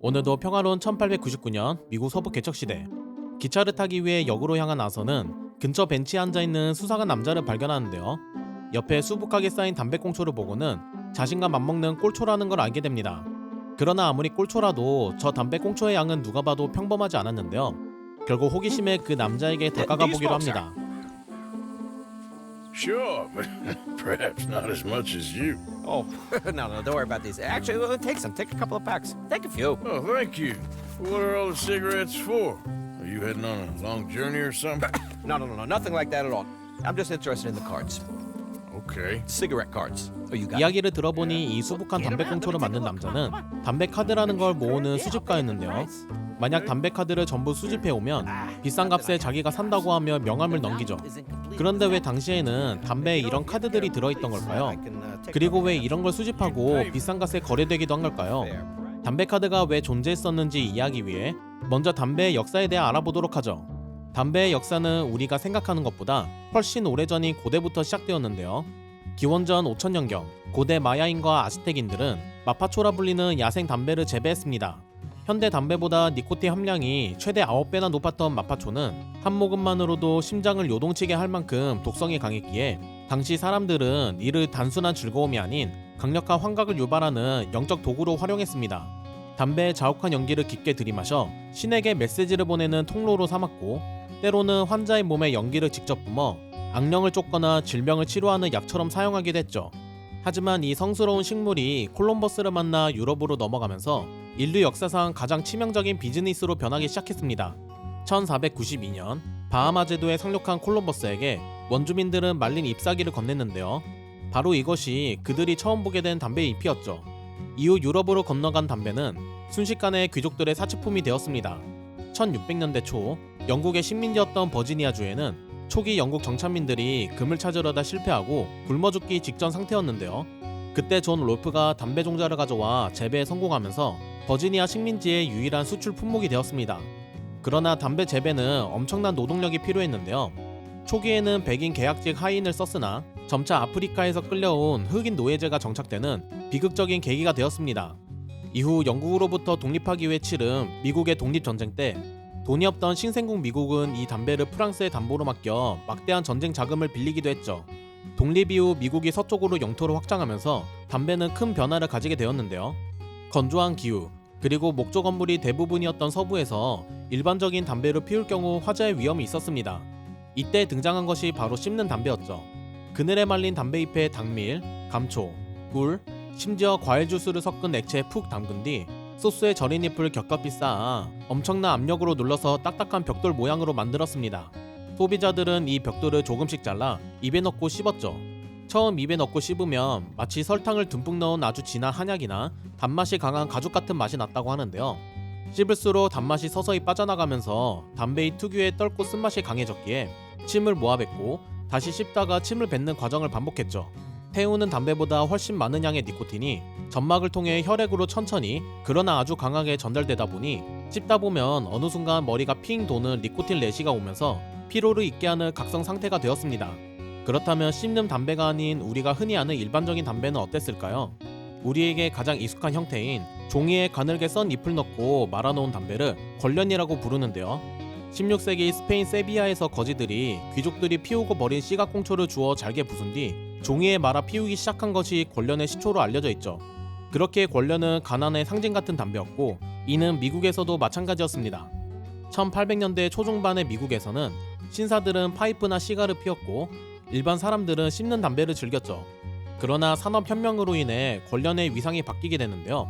오늘도 평화로운 1899년 미국 서부 개척시대, 기차를 타기 위해 역으로 향한 나선은 근처 벤치에 앉아있는 수상한 남자를 발견하는데요. 옆에 수북하게 쌓인 담배꽁초를 보고는 자신과 맞먹는 꼴초라는 걸 알게 됩니다. 그러나 아무리 꼴초라도 저 담배꽁초의 양은 누가 봐도 평범하지 않았는데요. 결국 호기심에 그 남자에게 다가가 보기로 합니다. Sure, but perhaps not as much as you. Oh, no, don't worry about these. Actually, take some. Take a couple of packs. Take a few. Oh, thank you. What are all the cigarettes for? Are you heading on a long journey or something? No, nothing like that at all. I'm just interested in the cards. Okay. Cigarette cards. Oh, you got it? 이야기를 들어보니 이 수북한 담배꽁초를 만든 남자는 담배 카드라는 걸 모으는 수집가였는데요. 만약 담배 카드를 전부 수집해오면 비싼 값에 자기가 산다고 하며 명함을 넘기죠. 그런데 왜 당시에는 담배에 이런 카드들이 들어있던 걸까요? 그리고 왜 이런 걸 수집하고 비싼 값에 거래되기도 한 걸까요? 담배 카드가 왜 존재했었는지 이해하기 위해 먼저 담배의 역사에 대해 알아보도록 하죠. 담배의 역사는 우리가 생각하는 것보다 훨씬 오래전인 고대부터 시작되었는데요. 기원전 5000년경 고대 마야인과 아스텍인들은 마파초라 불리는 야생 담배를 재배했습니다. 현대 담배보다 니코틴 함량이 최대 9배나 높았던 마파초는 한 모금만으로도 심장을 요동치게 할 만큼 독성이 강했기에 당시 사람들은 이를 단순한 즐거움이 아닌 강력한 환각을 유발하는 영적 도구로 활용했습니다. 담배의 자욱한 연기를 깊게 들이마셔 신에게 메시지를 보내는 통로로 삼았고, 때로는 환자의 몸에 연기를 직접 뿜어 악령을 쫓거나 질병을 치료하는 약처럼 사용하기도 했죠. 하지만 이 성스러운 식물이 콜럼버스를 만나 유럽으로 넘어가면서 인류 역사상 가장 치명적인 비즈니스로 변하기 시작했습니다. 1492년 바하마 제도에 상륙한 콜럼버스에게 원주민들은 말린 잎사귀를 건넸는데요. 바로 이것이 그들이 처음 보게 된 담배의 잎이었죠. 이후 유럽으로 건너간 담배는 순식간에 귀족들의 사치품이 되었습니다. 1600년대 초 영국의 식민지였던 버지니아주에는 초기 영국 정착민들이 금을 찾으려다 실패하고 굶어 죽기 직전 상태였는데요. 그때 존 롤프가 담배 종자를 가져와 재배에 성공하면서 버지니아 식민지의 유일한 수출 품목이 되었습니다. 그러나 담배 재배는 엄청난 노동력이 필요했는데요. 초기에는 백인 계약직 하인을 썼으나 점차 아프리카에서 끌려온 흑인 노예제가 정착되는 비극적인 계기가 되었습니다. 이후 영국으로부터 독립하기 위해 치른 미국의 독립전쟁 때 돈이 없던 신생국 미국은 이 담배를 프랑스에 담보로 맡겨 막대한 전쟁 자금을 빌리기도 했죠. 독립 이후 미국이 서쪽으로 영토를 확장하면서 담배는 큰 변화를 가지게 되었는데요. 건조한 기후, 그리고 목조 건물이 대부분이었던 서부에서 일반적인 담배를 피울 경우 화재의 위험이 있었습니다. 이때 등장한 것이 바로 씹는 담배였죠. 그늘에 말린 담배잎에 당밀, 감초, 꿀, 심지어 과일 주스를 섞은 액체에 푹 담근 뒤 소스에 절인 잎을 겹겹이 쌓아 엄청난 압력으로 눌러서 딱딱한 벽돌 모양으로 만들었습니다. 소비자들은 이 벽돌을 조금씩 잘라 입에 넣고 씹었죠. 처음 입에 넣고 씹으면 마치 설탕을 듬뿍 넣은 아주 진한 한약이나 단맛이 강한 가죽 같은 맛이 났다고 하는데요. 씹을수록 단맛이 서서히 빠져나가면서 담배의 특유의 떫고 쓴맛이 강해졌기에 침을 모아뱉고 다시 씹다가 침을 뱉는 과정을 반복했죠. 태우는 담배보다 훨씬 많은 양의 니코틴이 점막을 통해 혈액으로 천천히 그러나 아주 강하게 전달되다 보니 씹다 보면 어느 순간 머리가 핑 도는 니코틴 레시가 오면서 피로를 잊게 하는 각성 상태가 되었습니다. 그렇다면 씹는 담배가 아닌 우리가 흔히 아는 일반적인 담배는 어땠을까요? 우리에게 가장 익숙한 형태인 종이에 가늘게 썬 잎을 넣고 말아놓은 담배를 권련이라고 부르는데요. 16세기 스페인 세비야에서 거지들이 귀족들이 피우고 버린 씨앗꽁초를 주워 잘게 부순 뒤 종이에 말아 피우기 시작한 것이 권련의 시초로 알려져 있죠. 그렇게 권련은 가난의 상징 같은 담배였고, 이는 미국에서도 마찬가지였습니다. 1800년대 초중반의 미국에서는 신사들은 파이프나 시가를 피웠고 일반 사람들은 씹는 담배를 즐겼죠. 그러나 산업혁명으로 인해 권련의 위상이 바뀌게 되는데요.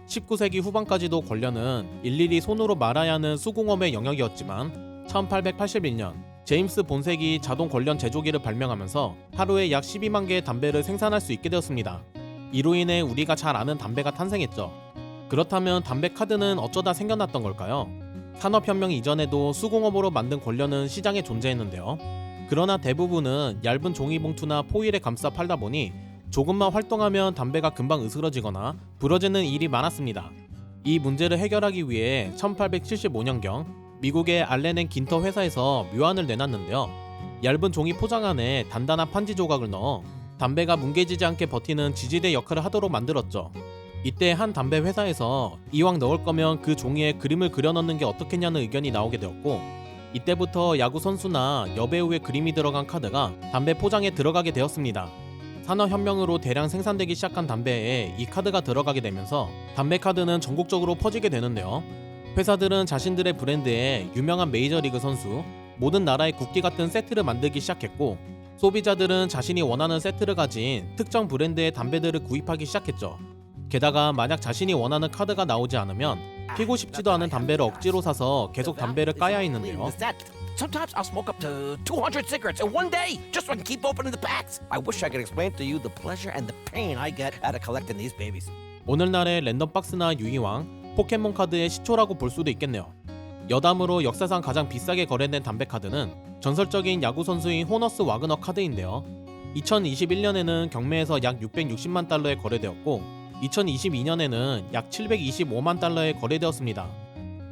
19세기 후반까지도 권련은 일일이 손으로 말아야 하는 수공업의 영역이었지만 1881년 제임스 본색이 자동 권련 제조기를 발명하면서 하루에 약 12만 개의 담배를 생산할 수 있게 되었습니다. 이로 인해 우리가 잘 아는 담배가 탄생했죠. 그렇다면 담배 카드는 어쩌다 생겨났던 걸까요? 산업혁명 이전에도 수공업으로 만든 권련은 시장에 존재했는데요. 그러나 대부분은 얇은 종이봉투나 포일에 감싸 팔다 보니 조금만 활동하면 담배가 금방 으스러지거나 부러지는 일이 많았습니다. 이 문제를 해결하기 위해 1875년경 미국의 알렌 앤 긴터 회사에서 묘안을 내놨는데요. 얇은 종이 포장 안에 단단한 판지 조각을 넣어 담배가 뭉개지지 않게 버티는 지지대 역할을 하도록 만들었죠. 이때 한 담배 회사에서 이왕 넣을 거면 그 종이에 그림을 그려 넣는 게 어떻겠냐는 의견이 나오게 되었고, 이때부터 야구 선수나 여배우의 그림이 들어간 카드가 담배 포장에 들어가게 되었습니다. 산업혁명으로 대량 생산되기 시작한 담배에 이 카드가 들어가게 되면서 담배 카드는 전국적으로 퍼지게 되는데요. 회사들은 자신들의 브랜드에 유명한 메이저리그 선수, 모든 나라의 국기 같은 세트를 만들기 시작했고, 소비자들은 자신이 원하는 세트를 가진 특정 브랜드의 담배들을 구입하기 시작했죠. 게다가 만약 자신이 원하는 카드가 나오지 않으면 피고 싶지도 않은 담배를 억지로 사서 계속 담배를 까야 했는데요. Sometimes I'll smoke up to 200 cigarettes in one day just so I can keep opening the packs. I wish I could explain to you the pleasure and the pain I get out of collecting these babies. 오늘날의 랜덤박스나 유희왕, 포켓몬 카드의 시초라고 볼 수도 있겠네요. 여담으로 역사상 가장 비싸게 거래된 담배 카드는 전설적인 야구 선수인 호너스 와그너 카드인데요. 2021년에는 경매에서 약 660만 달러에 거래되었고 2022년에는 약 725만 달러에 거래되었습니다.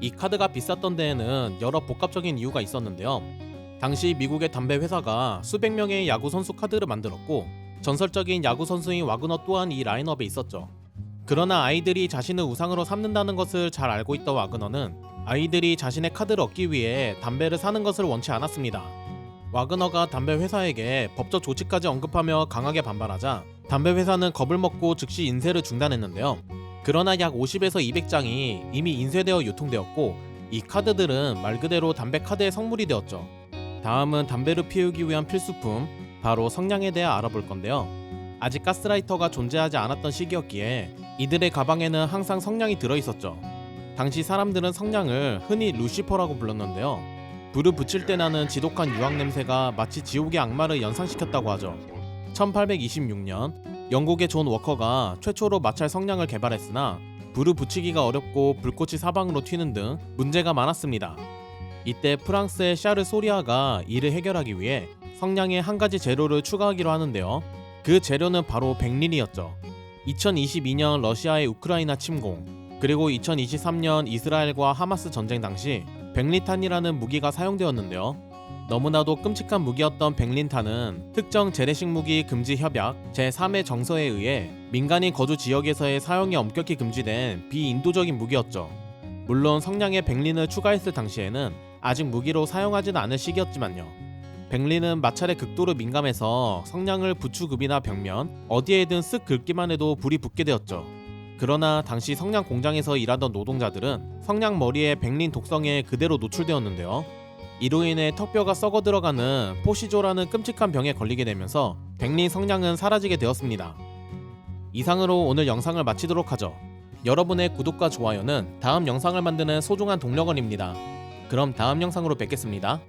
이 카드가 비쌌던 데에는 여러 복합적인 이유가 있었는데요. 당시 미국의 담배 회사가 수백 명의 야구 선수 카드를 만들었고 전설적인 야구 선수인 와그너 또한 이 라인업에 있었죠. 그러나 아이들이 자신을 우상으로 삼는다는 것을 잘 알고 있던 와그너는 아이들이 자신의 카드를 얻기 위해 담배를 사는 것을 원치 않았습니다. 와그너가 담배 회사에게 법적 조치까지 언급하며 강하게 반발하자 담배 회사는 겁을 먹고 즉시 인쇄를 중단했는데요. 그러나 약 50에서 200장이 이미 인쇄되어 유통되었고 이 카드들은 말 그대로 담배 카드의 성물이 되었죠. 다음은 담배를 피우기 위한 필수품, 바로 성냥에 대해 알아볼 건데요. 아직 가스라이터가 존재하지 않았던 시기였기에 이들의 가방에는 항상 성냥이 들어있었죠. 당시 사람들은 성냥을 흔히 루시퍼라고 불렀는데요. 불을 붙일 때 나는 지독한 유황 냄새가 마치 지옥의 악마를 연상시켰다고 하죠. 1826년 영국의 존 워커가 최초로 마찰 성냥을 개발했으나 불을 붙이기가 어렵고 불꽃이 사방으로 튀는 등 문제가 많았습니다. 이때 프랑스의 샤르 소리아가 이를 해결하기 위해 성냥에 한 가지 재료를 추가하기로 하는데요. 그 재료는 바로 백린이었죠. 2022년 러시아의 우크라이나 침공, 그리고 2023년 이스라엘과 하마스 전쟁 당시 백린탄이라는 무기가 사용되었는데요. 너무나도 끔찍한 무기였던 백린탄은 특정 재래식 무기 금지 협약 제3의 정서에 의해 민간인 거주 지역에서의 사용이 엄격히 금지된 비인도적인 무기였죠. 물론 성냥에 백린을 추가했을 당시에는 아직 무기로 사용하지는 않을 시기였지만요. 백린은 마찰에 극도로 민감해서 성냥을 부추급이나 벽면 어디에든 쓱 긁기만 해도 불이 붙게 되었죠. 그러나 당시 성냥 공장에서 일하던 노동자들은 성냥 머리에 백린 독성에 그대로 노출되었는데요. 이로 인해 턱뼈가 썩어 들어가는 포시조라는 끔찍한 병에 걸리게 되면서 백린 성냥은 사라지게 되었습니다. 이상으로 오늘 영상을 마치도록 하죠. 여러분의 구독과 좋아요는 다음 영상을 만드는 소중한 동력원입니다. 그럼 다음 영상으로 뵙겠습니다.